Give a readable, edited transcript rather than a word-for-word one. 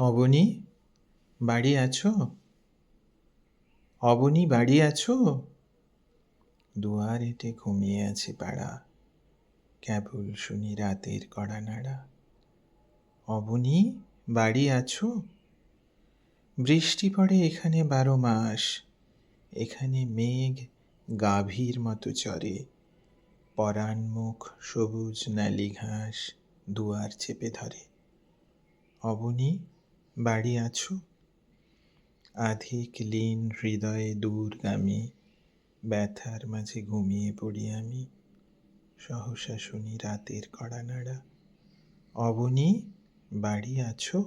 অবনী, বাড়ি আছো? অবনী, বাড়ি আছো? দুয়ারেতে ঘুমিয়ে আছে পাড়া, কেবল শুনি রাতের কড়া নাড়া। অবনী, বাড়ি আছো? বৃষ্টি পড়ে এখানে 12 মাস, এখানে মেঘ গাভীর মতো চরে, পরাণমুখ সবুজ নালি ঘাস দুয়ার চেপে ধরে। অবনী, বাড়ি আছো? আধিক লীন হৃদয়ে দূরগামী, ব্যথার মাঝে ঘুমিয়ে পড়ি আমি, সহসা শুনি রাতের কড়া নাড়া। অবনী, বাড়ি আছো?